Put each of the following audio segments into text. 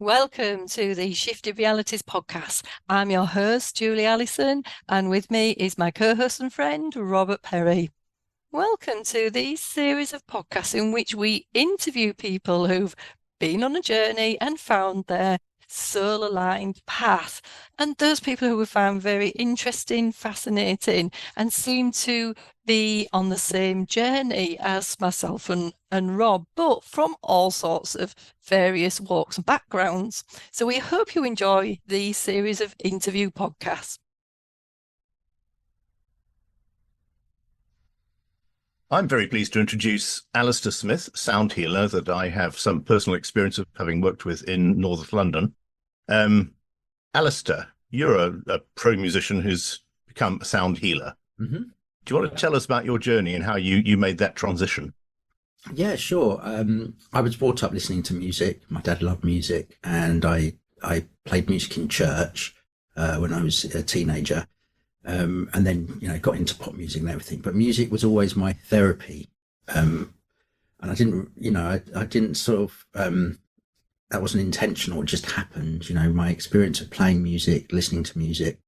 Welcome to the Shifted Realities podcast. I'm your host, Julie Allison, and with me is my co-host and friend, Robert Perry. Welcome to the series of podcasts in which we interview people who've been on a journey and found their soul-aligned path. And those people who we found very interesting, fascinating, and seem to be on the same journey as myself and Rob, but from all sorts of various walks and backgrounds. So we hope you enjoy the series of interview podcasts. I'm very pleased to introduce Alistair Smith, sound healer that I have some personal experience of having worked with in North London. Alistair, you're a pro musician who's become a sound healer. Mm-hmm. Do you want to tell us about your journey and how you made that transition? Yeah, sure. I was brought up listening to music. My dad loved music, and I played music in church when I was a teenager. And then, got into pop music and everything, but music was always my therapy. And I didn't, I didn't sort of, that wasn't intentional. It just happened. My experience of playing music, listening to music,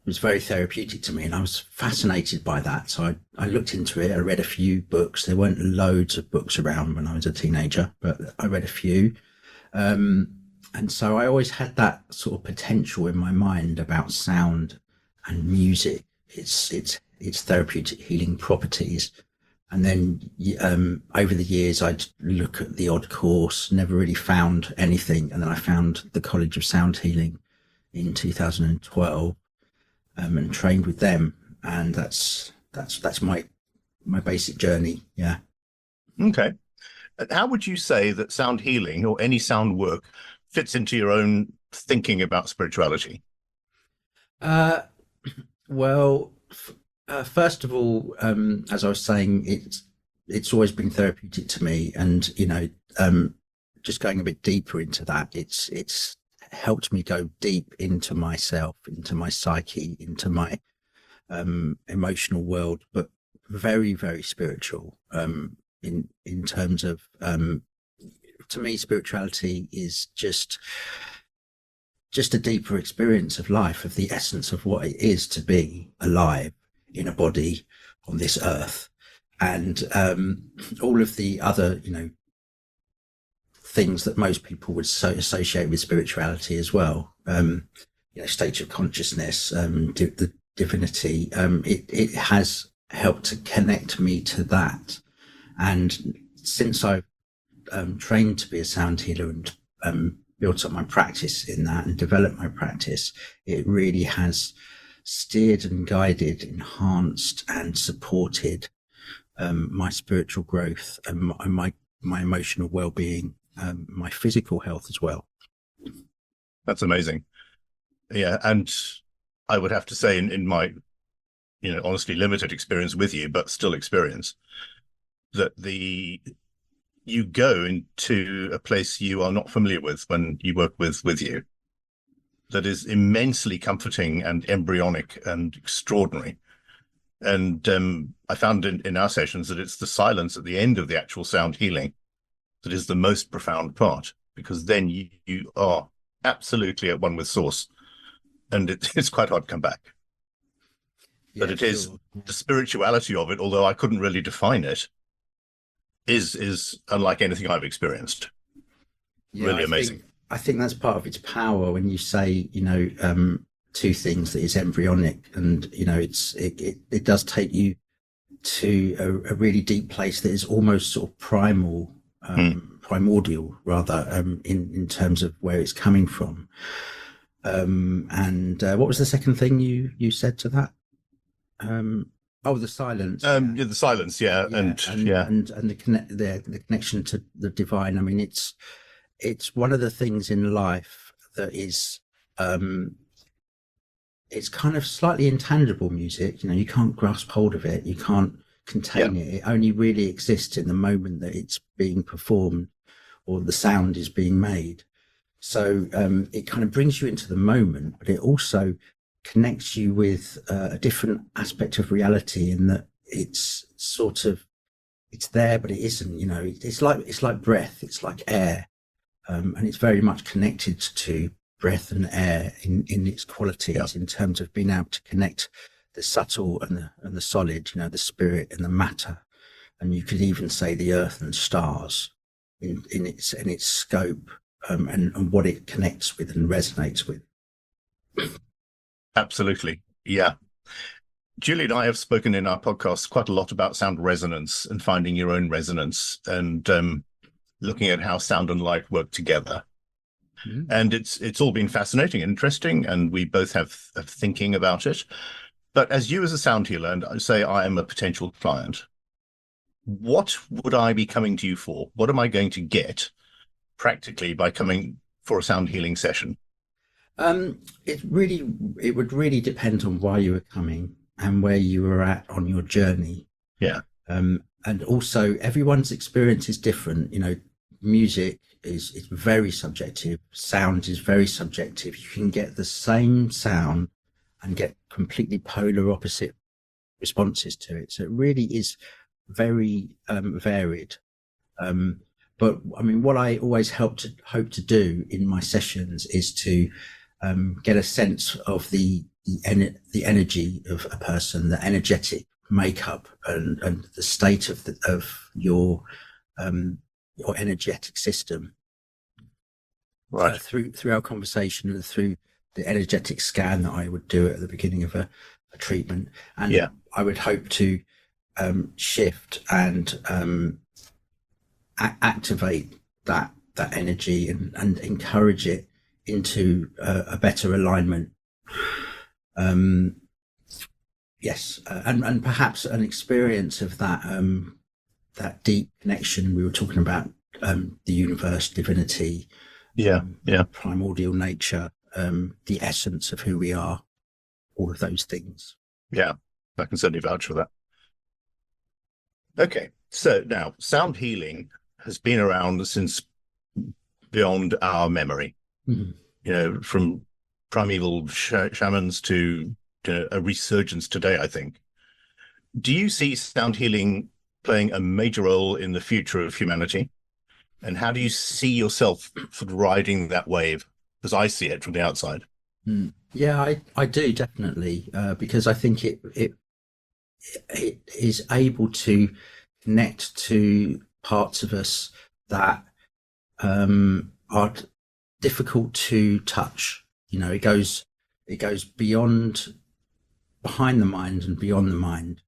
was very therapeutic to me. And I was fascinated by that. So I looked into it. I read a few books. There weren't loads of books around when I was a teenager, but I read a few. And so I always had that sort of potential in my mind about sound and music, its therapeutic healing properties. And then over the years, I'd look at the odd course, never really found anything. And then I found the College of Sound Healing in 2012 and trained with them. And that's my basic journey. Yeah. Okay. How would you say that sound healing or any sound work fits into your own thinking about spirituality? Well, first of all, as I was saying, it's always been therapeutic to me, and just going a bit deeper into that, it's helped me go deep into myself, into my psyche, into my emotional world, but very, very spiritual. In terms of, to me, spirituality is just a deeper experience of life, of the essence of what it is to be alive in a body on this earth. And all of the other, things that most people would associate with spirituality as well, states of consciousness, the divinity, it has helped to connect me to that. And since I've trained to be a sound healer and built up my practice in that and developed my practice, it really has steered and guided, enhanced and supported my spiritual growth and my emotional well-being, my physical health as well. That's amazing. Yeah, and I would have to say in my, honestly limited experience with you, but still experience, that you go into a place you are not familiar with when you work with you. That is immensely comforting and embryonic and extraordinary. And I found in our sessions that it's the silence at the end of the actual sound healing that is the most profound part, because then you are absolutely at one with source, and it's quite hard to come back. Yeah, but it is sure. the spirituality of it, although I couldn't really define it, is unlike anything I've experienced. Yeah, Really amazing. I think that's part of its power when you say, two things, that it's embryonic, and it does take you to a really deep place that is almost sort of primordial rather, in terms of where it's coming from. And what was the second thing you said to that? The silence. Yeah, the silence, yeah, and the connection to the divine. I mean, it's one of the things in life that is, it's kind of slightly intangible music. You can't grasp hold of it. You can't contain it. It only really exists in the moment that it's being performed or the sound is being made. So it kind of brings you into the moment, but it also connects you with a different aspect of reality, in that it's sort of, it's there, but it isn't. It's like breath. It's like air. and it's very much connected to breath and air in its qualities, in terms of being able to connect the subtle and the solid, the spirit and the matter, and you could even say the earth and stars in its scope, and what it connects with and resonates with. Absolutely. Yeah. Julie and I have spoken in our podcast quite a lot about sound resonance and finding your own resonance, and looking at how sound and light work together. And it's all been fascinating and interesting, and we both have thinking about it. But as you as a sound healer, and I say I am a potential client, what would I be coming to you for? What am I going to get practically by coming for a sound healing session? It would really depend on why you were coming and where you were at on your journey. Yeah. And also everyone's experience is different. Music is very subjective. Sound is very subjective. You can get the same sound and get completely polar opposite responses to it. So it really is very varied. But I mean, what I always hope to do in my sessions is to get a sense of the energy of a person, the energetic makeup and the state of your energetic system. Right. Through our conversation and through the energetic scan that I would do at the beginning of a treatment. And I would hope to shift and activate that energy and encourage it into a better alignment. Yes, and perhaps an experience of that deep connection we were talking about, the universe, divinity, primordial nature, the essence of who we are, all of those things. Yeah, I can certainly vouch for that. Okay, so now sound healing has been around since beyond our memory. Mm-hmm. From primeval shamans to a resurgence today, I think. Do you see sound healing playing a major role in the future of humanity? And how do you see yourself sort of riding that wave? Because I see it from the outside. Yeah, I do, definitely, because I think it is able to connect to parts of us that are difficult to touch. It goes behind the mind and beyond the mind.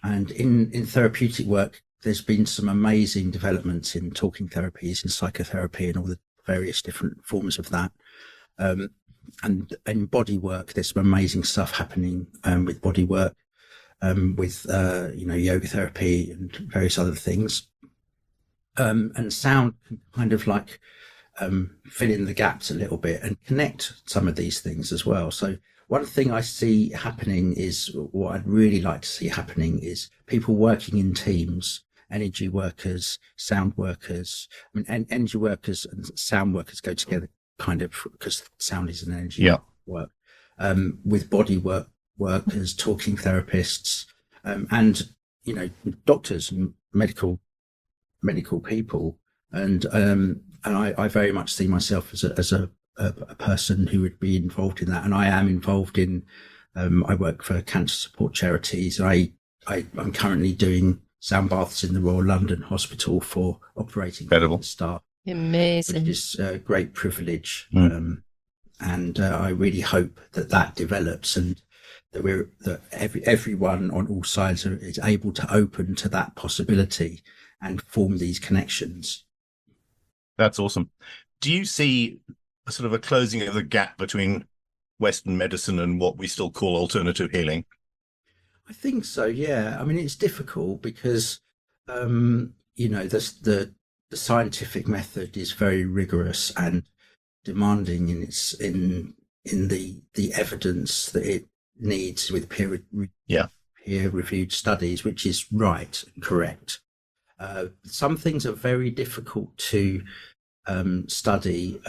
And in therapeutic work, there's been some amazing developments in talking therapies and psychotherapy and all the various different forms of that. And in body work, there's some amazing stuff happening with body work, with yoga therapy and various other things. And sound can kind of like fill in the gaps a little bit and connect some of these things as well. So one thing I see happening is, what I'd really like to see happening is people working in teams, energy workers, sound workers. I mean, energy workers and sound workers go together kind of because sound is an energy work, with body workers, talking therapists, and, doctors and medical people. And I very much see myself as a person who would be involved in that. And I am involved in, I work for cancer support charities. I'm currently doing sound baths in the Royal London Hospital for operating staff. Amazing. Which is a great privilege. And I really hope that develops and that everyone on all sides is able to open to that possibility and form these connections. That's awesome. Do you see a sort of a closing of the gap between Western medicine and what we still call alternative healing? I think so, yeah. I mean, it's difficult because, the scientific method is very rigorous and demanding in the evidence that it needs with peer-reviewed studies, which is right and correct. Some things are very difficult to study.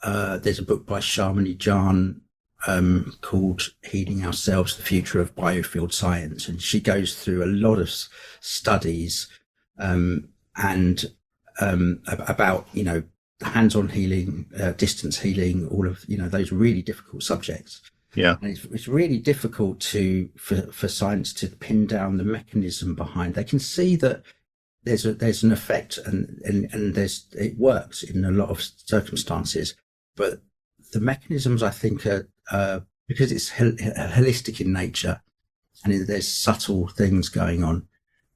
There's a book by Shamini Jan called Healing Ourselves, the Future of Biofield Science. And she goes through a lot of studies and about, hands-on healing, distance healing, all of, those really difficult subjects. Yeah. And it's really difficult for science to pin down the mechanism behind. They can see that there's an effect and it works in a lot of circumstances, but the mechanisms, I think, are because it's holistic in nature and there's subtle things going on.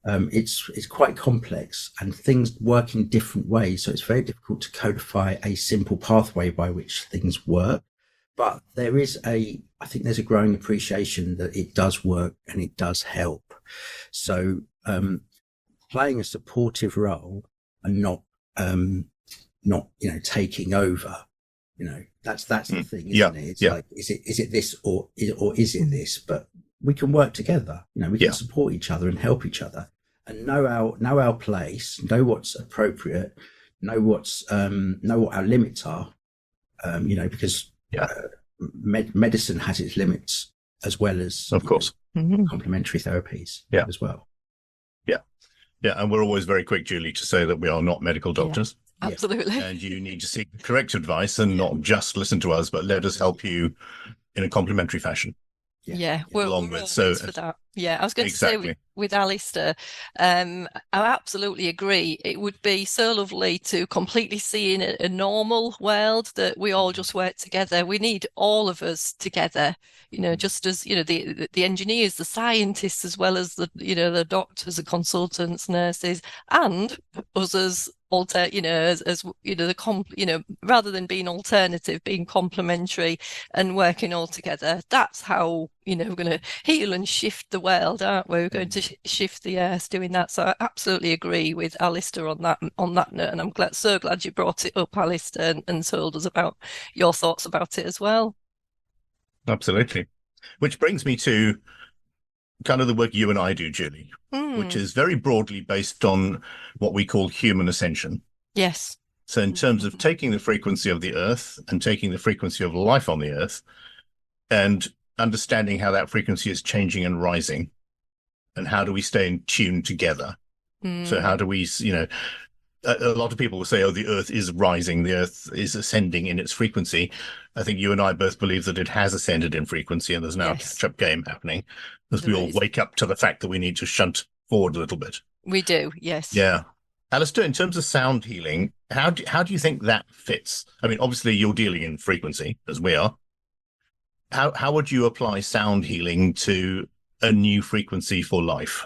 It's quite complex and things work in different ways. So it's very difficult to codify a simple pathway by which things work. But I think there's a growing appreciation that it does work and it does help. So, playing a supportive role and not, taking over, that's the thing, isn't it? It's like, is it this or is it this? But we can work together, we can support each other and help each other and know our place, know what's appropriate, know what our limits are, because medicine has its limits as well as, of course, complementary therapies as well. Yeah, and we're always very quick, Julie, to say that we are not medical doctors. Yeah, absolutely. And you need to seek correct advice and not just listen to us, but let us help you in a complementary fashion. We're all for that. Yeah, I was going to say with Alistair, I absolutely agree. It would be so lovely to completely see in a normal world that we all just work together. We need all of us together, just as, the engineers, the scientists, as well as the doctors, the consultants, nurses, and us as rather than being alternative, being complementary and working all together. That's how, we're going to heal and shift the world, aren't we? We're going to shift the earth doing that. So I absolutely agree with Alistair on that note. And I'm so glad you brought it up, Alistair, and told us about your thoughts about it as well. Absolutely. Which brings me to kind of the work you and I do, Julie, which is very broadly based on what we call human ascension. Yes. So in terms of taking the frequency of the earth and taking the frequency of life on the earth and understanding how that frequency is changing and rising, and how do we stay in tune together? So how do we, a lot of people will say, oh, the earth is rising, the earth is ascending in its frequency. I think you and I both believe that it has ascended in frequency and there's now a catch-up game happening as we all wake up to the fact that we need to shunt forward a little bit. We do, yes. Yeah. Alistair, in terms of sound healing, how do you think that fits? I mean, obviously you're dealing in frequency as we are. How would you apply sound healing to a new frequency for life?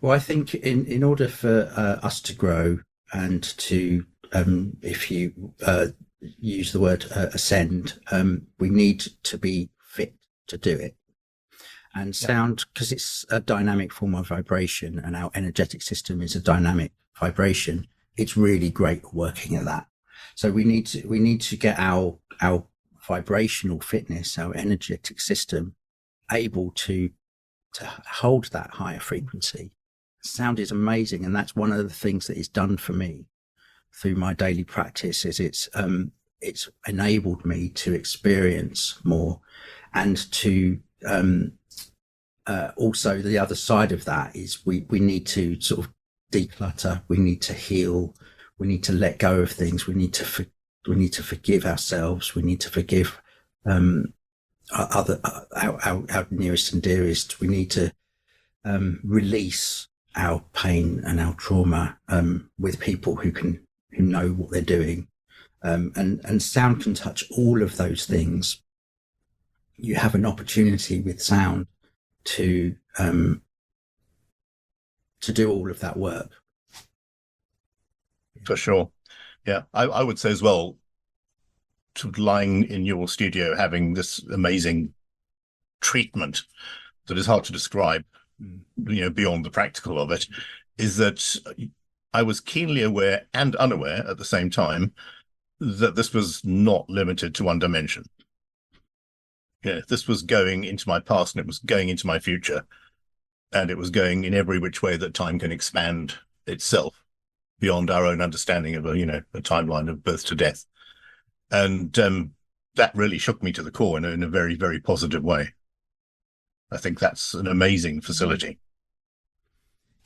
Well, I think in order for us to grow and to, if you use the word ascend, we need to be fit to do it. And sound, because it's a dynamic form of vibration and our energetic system is a dynamic vibration, it's really great working at that. So we need to get our vibrational fitness, our energetic system, able to hold that higher frequency. Sound is amazing, and that's one of the things that it's done for me through my daily practice. Is it's enabled me to experience more, and to also the other side of that is we need to sort of declutter, we need to heal, we need to let go of things, we need to forgive ourselves, we need to forgive our nearest and dearest. We need to release our pain and our trauma with people who know what they're doing, and sound can touch all of those things. You have an opportunity with sound to do all of that work. For sure. Yeah, I would say as well, lying in your studio, having this amazing treatment that is hard to describe, beyond the practical of it, is that I was keenly aware and unaware at the same time that this was not limited to one dimension. This was going into my past and it was going into my future, and it was going in every which way that time can expand itself beyond our own understanding of a timeline of birth to death. And that really shook me to the core in a very, very positive way. I think that's an amazing facility.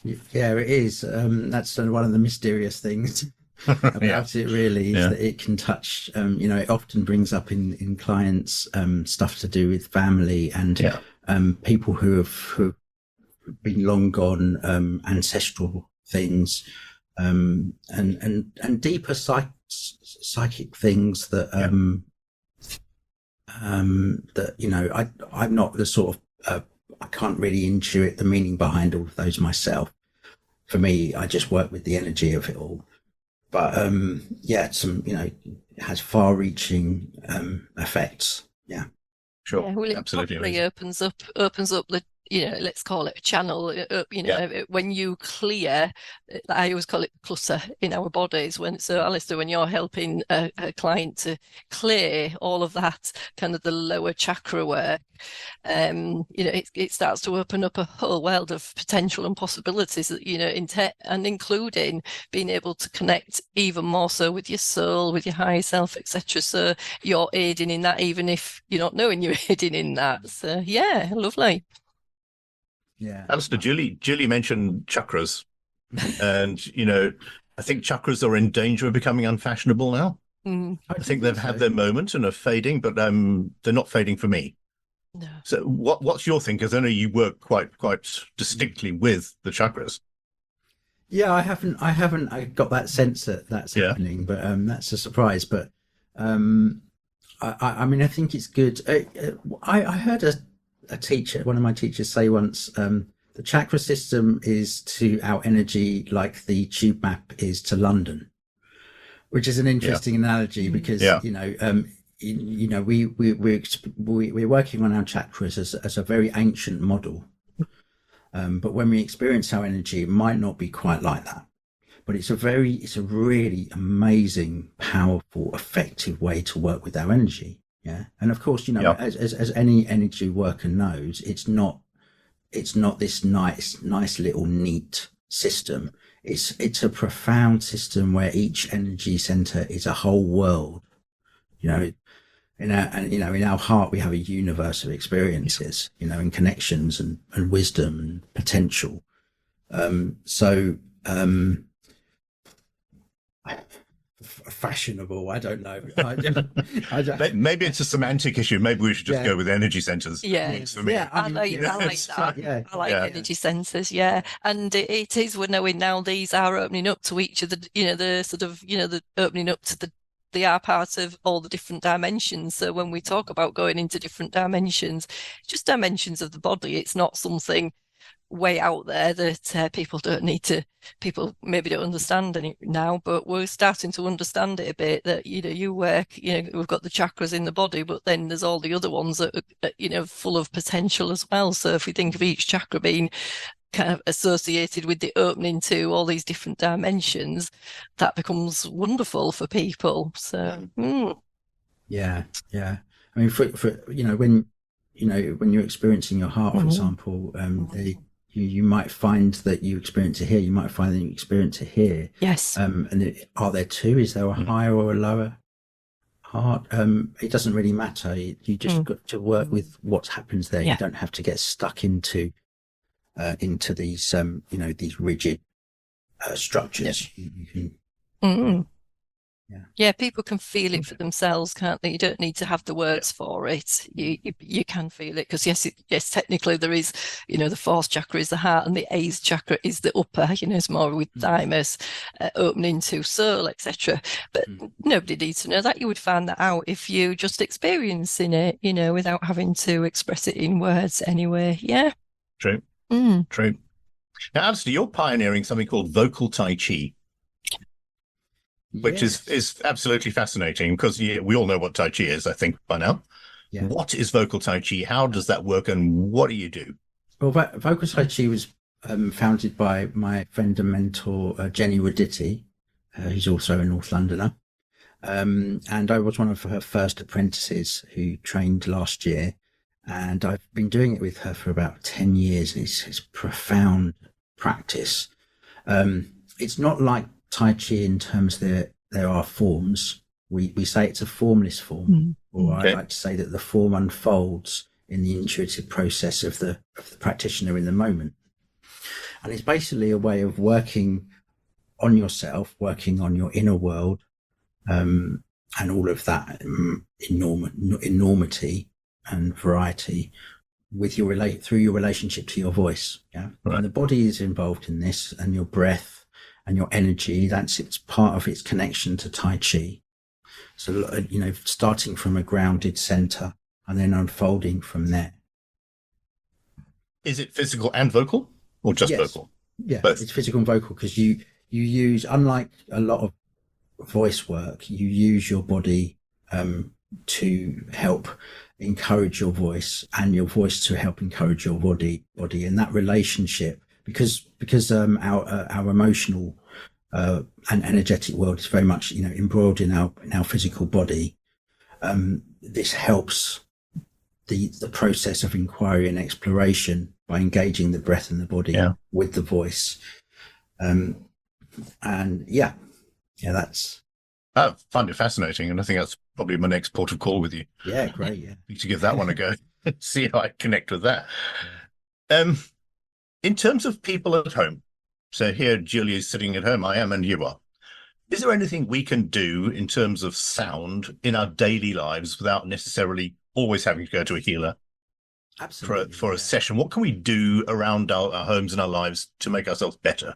Yeah, it is. That's one of the mysterious things about it, really, is that it can touch. It often brings up in clients stuff to do with family and people who have been long gone, ancestral things, and deeper psychic things that I'm not the sort of I can't really intuit the meaning behind all of those myself. For me, I just work with the energy of it all. But it has far-reaching effects. Yeah, sure, Yeah, well, it absolutely probably amazing. opens up the, let's call it a channel. When you clear, I always call it clutter in our bodies. Alistair, when you're helping a client to clear all of that kind of the lower chakra work, it starts to open up a whole world of potential and possibilities, and including being able to connect even more so with your soul, with your higher self, etc. So you're aiding in that, even if you're not knowing you're aiding in that. So yeah, lovely. yeah. Alistair, Julie mentioned chakras, and I think chakras are in danger of becoming unfashionable now. I think they've had their moment and are fading, but they're not fading for me. No. So what's your thing? Because I know you work quite distinctly with the chakras. Yeah, I haven't got that sense that that's happening, but that's a surprise. But I mean, I think it's good. I heard a teacher, one of my teachers, say once, the chakra system is to our energy like the tube map is to London, which is an interesting analogy because we're working on our chakras as a very ancient model. But when we experience our energy, it might not be quite like that. But it's a really amazing, powerful, effective way to work with our energy. Yeah. And of course, as any energy worker knows, it's not this nice little neat system. It's a profound system where each energy center is a whole world. In our heart, we have a universe of experiences, and connections and wisdom and potential. Fashionable, I don't know. Maybe it's a semantic issue. Maybe we should just go with energy centers. Yeah, for me. I like that. Yeah. I like energy centers. Yeah, and it is, we're knowing now these are opening up to each of the, the sort of, the opening up to they are part of all the different dimensions. So when we talk about going into different dimensions, just dimensions of the body, it's not something way out there that people maybe don't understand any now, but we're starting to understand it a bit, that you work, we've got the chakras in the body, but then there's all the other ones that are full of potential as well. So if we think of each chakra being kind of associated with the opening to all these different dimensions, that becomes wonderful for people. So yeah. I mean, for when you're experiencing your heart, for example, you might find that you experience it here. You might find that you experience it here. Yes. And are there two? Is there a higher or a lower heart? It doesn't really matter. You just got to work with what happens there. You don't have to get stuck into these these rigid structures. You can, yeah, people can feel it for themselves, can't they? You don't need to have the words for it. You can feel it, because yes, technically there is, the fourth chakra is the heart, and the eighth chakra is the upper. It's more with thymus, opening to soul, etc. But nobody needs to know that. You would find that out if you just experiencing it, without having to express it in words anyway. Yeah. True. True. Now, Alistair, you're pioneering something called vocal Tai Chi, which is absolutely fascinating, because we all know what Tai Chi is, I think, by now. Yeah. What is vocal Tai Chi? How does that work, and what do you do? Well, vocal Tai Chi was founded by my friend and mentor, Jenny Raditti, who's also a North Londoner. And I was one of her first apprentices who trained last year. And I've been doing it with her for about 10 years. And it's profound practice. It's not like Tai Chi in terms that there are forms. We say it's a formless form, or I like to say that the form unfolds in the intuitive process of the practitioner in the moment. And it's basically a way of working on yourself, working on your inner world, and all of that enormity and variety with through your relationship to your voice. Yeah. Right. And the body is involved in this, and your breath and your energy. It's part of its connection to Tai Chi. So, starting from a grounded center and then unfolding from there. Is it physical and vocal, or just vocal? Yeah, both. It's physical and vocal, because you use, unlike a lot of voice work, you use your body to help encourage your voice, and your voice to help encourage your body, and that relationship, because our emotional and energetic world is very much embroiled in our physical body. This helps the process of inquiry and exploration by engaging the breath and the body with the voice. That's. I find it fascinating, and I think that's probably my next port of call with you. Yeah, great. Yeah, need to give that one a go. See how I connect with that. In terms of people at home, so here Julia's sitting at home, I am, and you are. Is there anything we can do in terms of sound in our daily lives without necessarily always having to go to a healer? Absolutely, for a session? What can we do around our homes and our lives to make ourselves better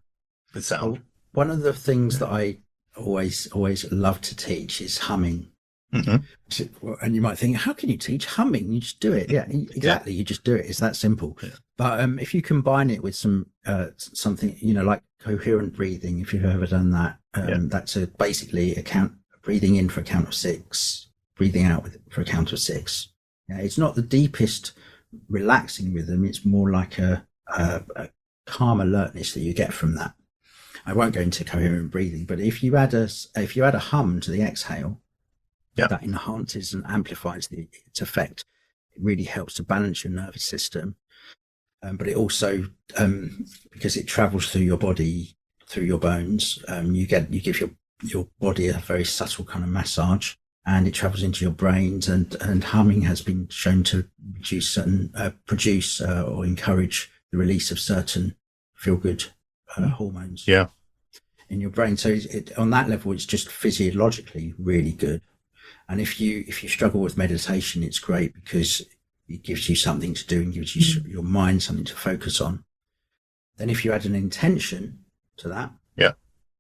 with sound? Well, one of the things that I always love to teach is humming. Mm-hmm. And you might think, how can you teach humming? You just do it. Yeah, exactly. You just do it. It's that simple. Yeah. But if you combine it with something, like coherent breathing, if you've ever done that, that's basically breathing in for a count of 6, breathing out for a count of 6. Yeah, it's not the deepest relaxing rhythm. It's more like a calm alertness that you get from that. I won't go into coherent breathing, but if you add a hum to the exhale, that enhances and amplifies its effect. It really helps to balance your nervous system. But it also, because it travels through your body, through your bones, you give your body a very subtle kind of massage, and it travels into your brains. And humming has been shown to produce or encourage the release of certain feel-good hormones. Yeah. In your brain. So on that level, it's just physiologically really good. And if you struggle with meditation, it's great because it gives you something to do and gives you your mind something to focus on. Then if you add an intention to that,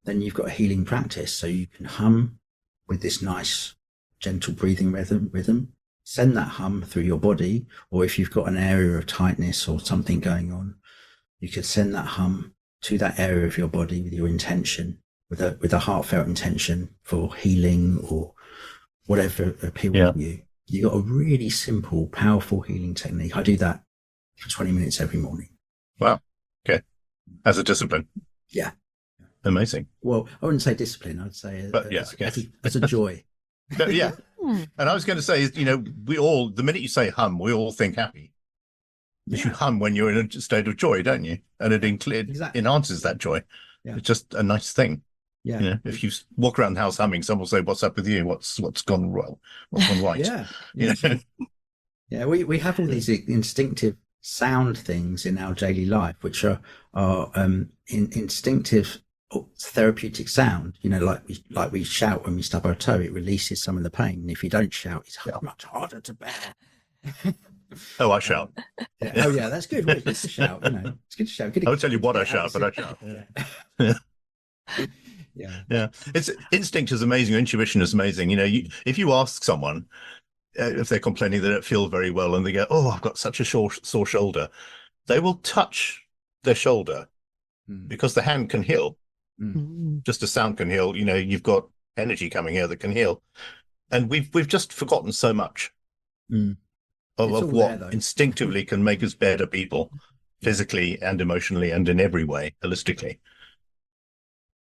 then you've got a healing practice. So you can hum with this nice, gentle breathing rhythm, send that hum through your body, or if you've got an area of tightness or something going on, you could send that hum to that area of your body with your intention, with a heartfelt intention for healing or whatever appeals to you. You got a really simple, powerful healing technique. I do that for 20 minutes every morning. Wow. Okay. As a discipline. Yeah. Amazing. Well, I wouldn't say discipline. I'd say as a joy. Yeah. And I was going to say, we all, the minute you say hum, we all think happy. You should hum when you're in a state of joy, don't you? And it enhances that joy. Yeah. It's just a nice thing. Yeah. If you walk around the house humming, someone will say, "What's up with you? What's gone wrong? What's gone right?" Yeah. We have all these instinctive sound things in our daily life, which are instinctive therapeutic sound. Like we shout when we stub our toe, it releases some of the pain. And if you don't shout, it's much harder to bear. Oh, I shout. Oh, yeah, that's good. Well, it's good to shout. It's good to shout. I won't tell you what I shout, but I shout. Yeah. It's instinct is amazing. Your intuition is amazing. If you ask someone if they're complaining they don't feel very well, and they go, "Oh, I've got such a sore shoulder," they will touch their shoulder because the hand can heal. Just a sound can heal. You've got energy coming here that can heal, and we've just forgotten so much of what instinctively can make us better people, physically and emotionally and in every way, holistically.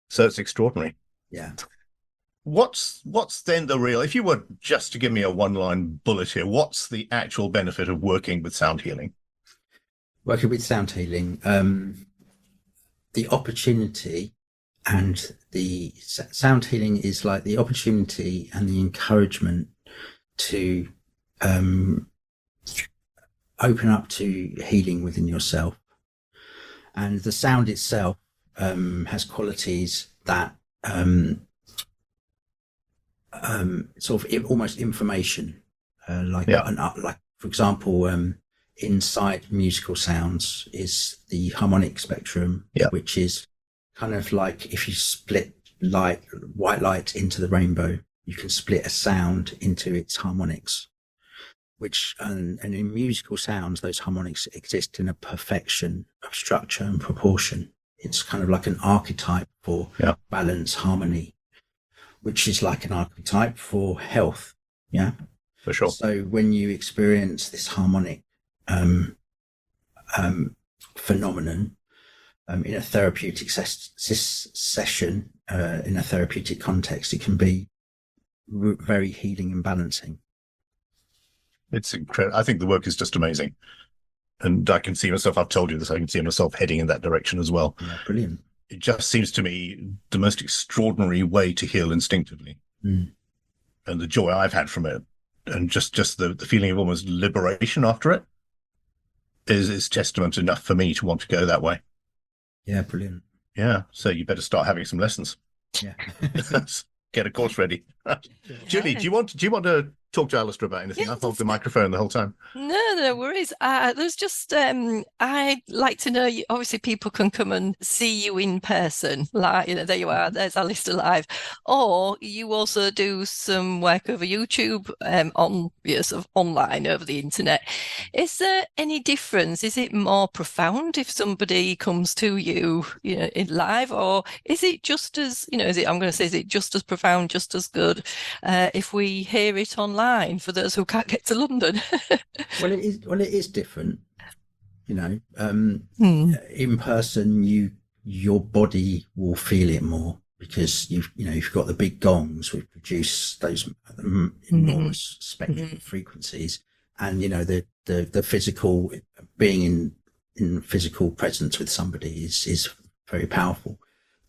So it's extraordinary. Yeah. What's then the real, if you were just to give me a one-line bullet here, what's the actual benefit of working with sound healing? Working with sound healing, the opportunity and the sound healing is like the opportunity and the encouragement to open up to healing within yourself. And the sound itself has qualities that sort of almost information, like for example, inside musical sounds is the harmonic spectrum, which is kind of like if you split white light into the rainbow, you can split a sound into its harmonics, which and in musical sounds, those harmonics exist in a perfection of structure and proportion. It's kind of like an archetype for balance, harmony, which is like an archetype for health. Yeah, for sure. So when you experience this harmonic phenomenon in a therapeutic session, in a therapeutic context, it can be very healing and balancing. It's incredible. I think the work is just amazing. And I can see myself, I've told you this, I can see myself heading in that direction as well. Yeah, brilliant. It just seems to me the most extraordinary way to heal instinctively. And the joy I've had from it, and just the feeling of almost liberation after it, is testament enough for me to want to go that way. Yeah, brilliant. Yeah, so you better start having some lessons. Yeah. Get a course ready. Julie, do you want to talk to Alistair about anything? I've held the microphone the whole time. No worries. There's just I'd like to know. Obviously, people can come and see you in person. Like, there you are. There's Alistair live. Or you also do some work over YouTube, sort of online over the internet. Is there any difference? Is it more profound if somebody comes to you, in live, or is it just as is it just as profound, just as good if we hear it online? For those who can't get to London. Well, it is different, in person, your body will feel it more because you've got the big gongs which produce those enormous spectrum of frequencies, and the physical being in physical presence with somebody is very powerful.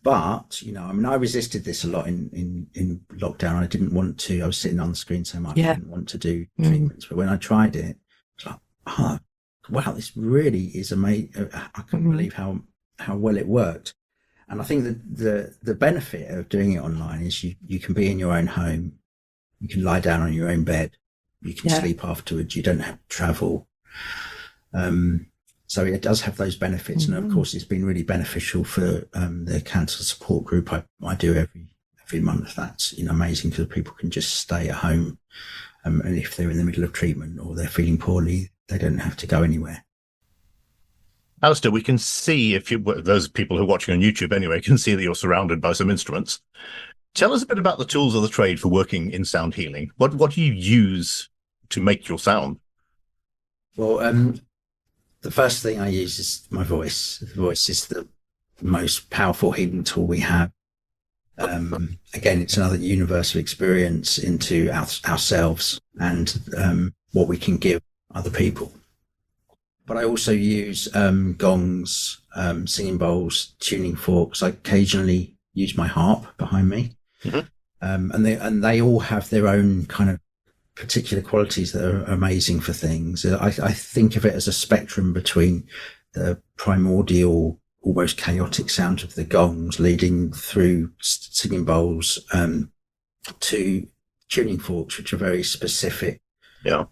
But, I resisted this a lot in lockdown. I didn't want to. I was sitting on the screen so much. I didn't want to do treatments. But when I tried it, it's like, wow, this really is amazing. I can't believe how well it worked. And I think that the benefit of doing it online is you can be in your own home. You can lie down on your own bed. You can sleep afterwards. You don't have to travel. So it does have those benefits. And of course, it's been really beneficial for the cancer support group I do every month. That's amazing because people can just stay at home. And if they're in the middle of treatment or they're feeling poorly, they don't have to go anywhere. Alistair, we can see, those people who are watching on YouTube anyway, can see that you're surrounded by some instruments. Tell us a bit about the tools of the trade for working in sound healing. What do you use to make your sound? Well, the first thing I use is my voice. The voice is the most powerful healing tool we have. Again, it's another universal experience into ourselves and what we can give other people. But I also use gongs, singing bowls, tuning forks. I occasionally use my harp behind me. And they all have their own kind of particular qualities that are amazing for things. I think of it as a spectrum between the primordial, almost chaotic sound of the gongs leading through singing bowls to tuning forks, which are very specific,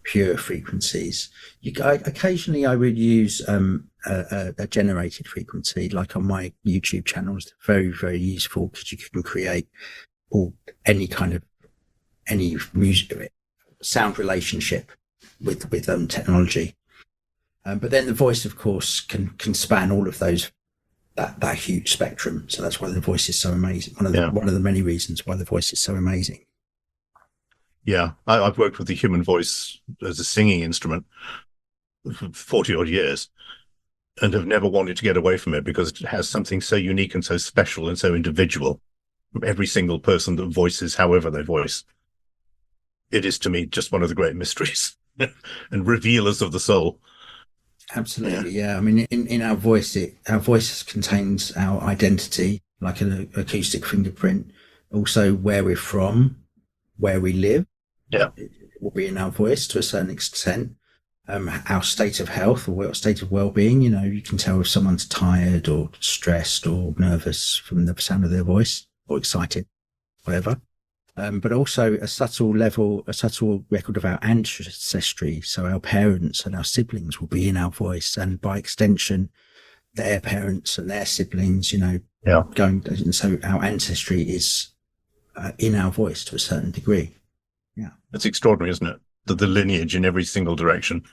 pure frequencies. Occasionally I would use a generated frequency, like on my YouTube channels. Very, very useful because you can create any music sound relationship with technology. But then the voice, of course, can span all of those, that huge spectrum. So that's why the voice is so amazing. One of the many reasons why the voice is so amazing. Yeah, I've worked with the human voice as a singing instrument for 40 odd years and have never wanted to get away from it because it has something so unique and so special and so individual from every single person that voices however they voice. It is, to me, just one of the great mysteries and revealers of the soul. Absolutely, yeah. I mean, in our voice, our voice contains our identity, like an acoustic fingerprint. Also, where we're from, where we live. Yeah, it will be in our voice to a certain extent. our state of health or state of well-being. You know, you can tell if someone's tired or stressed or nervous from the sound of their voice, or excited, whatever. But also a subtle record of our ancestry. So our parents and our siblings will be in our voice, and by extension, their parents and their siblings, you know, and so our ancestry is in our voice to a certain degree. Yeah. It's extraordinary, isn't it? The lineage in every single direction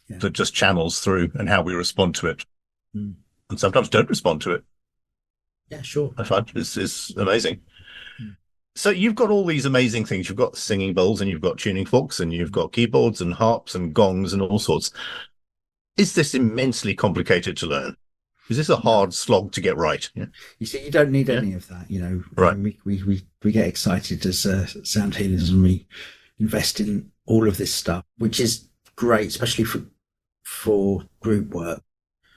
that just channels through, and how we respond to it. And sometimes don't respond to it. Yeah, sure. I find it's amazing. So you've got all these amazing things. You've got singing bowls, and you've got tuning forks, and you've got keyboards and harps and gongs and all sorts. Is this immensely complicated to learn? Is this a hard slog to get right? Yeah. You see, you don't need any of that, you know. Right. We get excited as sound healers, and we invest in all of this stuff, which is great, especially for group work.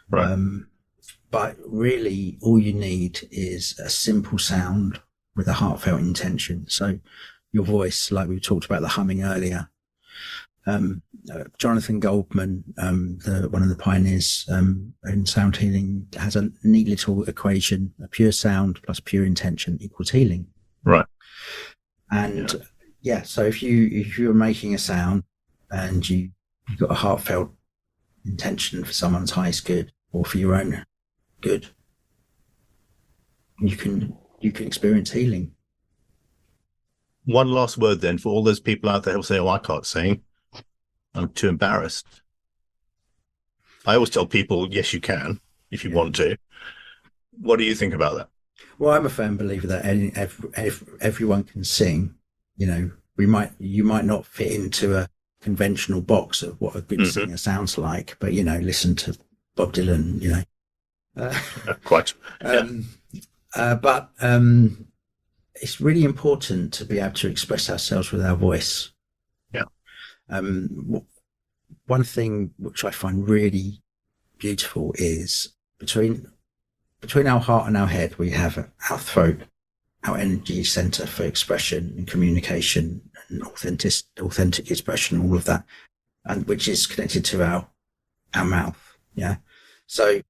Right. But really, all you need is a simple sound with a heartfelt intention. So your voice, like we talked about the humming earlier. Jonathan Goldman, one of the pioneers in sound healing, has a neat little equation: a pure sound plus pure intention equals healing. Right. And so if you're making a sound and you've got a heartfelt intention for someone's highest good or for your own good, you can experience healing. One last word then for all those people out there who say, "Oh, I can't sing. I'm too embarrassed." I always tell people, yes, you can, if you want to. What do you think about that? Well, I'm a firm believer that everyone can sing. You know, you might not fit into a conventional box of what a good singer sounds like, but, you know, listen to Bob Dylan, you know. Quite. But it's really important to be able to express ourselves with our voice. Yeah. One thing which I find really beautiful is between our heart and our head, we have our throat, our energy center for expression and communication and authentic expression, all of that, and which is connected to our mouth. Yeah. So,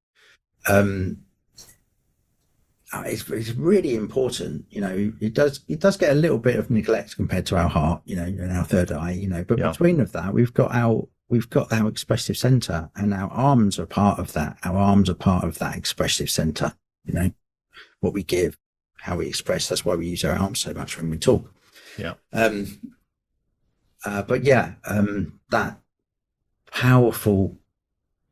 it's really important, you know. It does get a little bit of neglect compared to our heart, you know, and our third eye, you know, but between of that, we've got our expressive center, and our arms are part of that. Our arms are part of that expressive center, you know, what we give, how we express. That's why we use our arms so much when we talk. Yeah. That powerful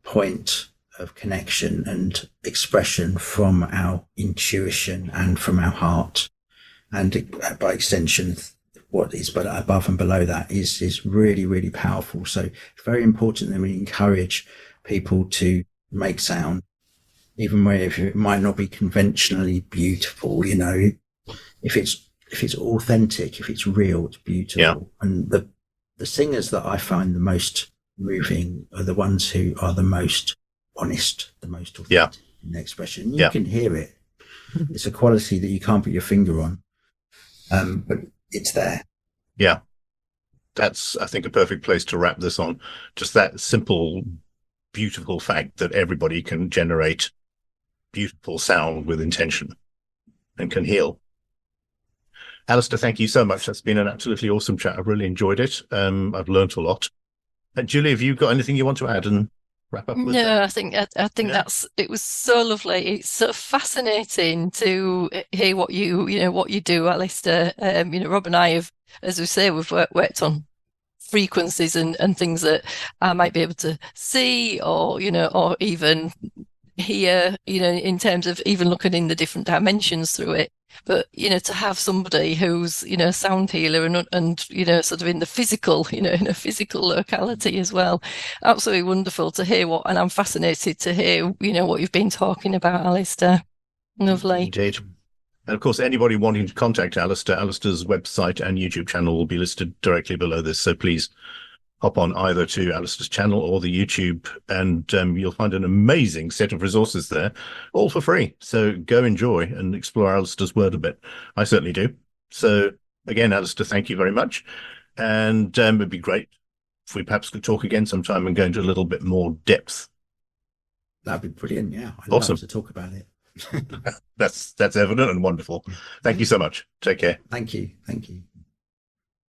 point of connection and expression from our intuition and from our heart, and by extension, what is but above and below that is really, really powerful. So it's very important that we encourage people to make sound, even where if it might not be conventionally beautiful, you know, if it's authentic, if it's real, it's beautiful. Yeah. And the singers that I find the most moving are the ones who are the most honest, the most authentic in their expression. You can hear it. It's a quality that you can't put your finger on, but it's there. Yeah. That's, I think, a perfect place to wrap this on. Just that simple, beautiful fact that everybody can generate beautiful sound with intention and can heal. Alistair, thank you so much. That's been an absolutely awesome chat. I've really enjoyed it. I've learned a lot. Julie, have you got anything you want to add and wrap up with? No, I think it was so lovely. It's so fascinating to hear what you do, Alistair. Rob and I have, as we say, we've worked on frequencies and things that I might be able to see or even hear, in terms of even looking in the different dimensions through it. But, to have somebody who's, a sound healer and sort of in the physical, in a physical locality as well. Absolutely wonderful to hear and I'm fascinated to hear, what you've been talking about, Alistair. Lovely. Indeed. And of course, anybody wanting to contact Alistair's website and YouTube channel will be listed directly below this. So please hop on either to Alistair's channel or the YouTube, and you'll find an amazing set of resources there, all for free. So go enjoy and explore Alistair's word a bit. I certainly do. So again, Alistair, thank you very much. And it'd be great if we perhaps could talk again sometime and go into a little bit more depth. That'd be brilliant. Yeah, I'd Awesome. love to talk about it. That's evident and wonderful. Thank you so much. Take care. Thank you. Thank you.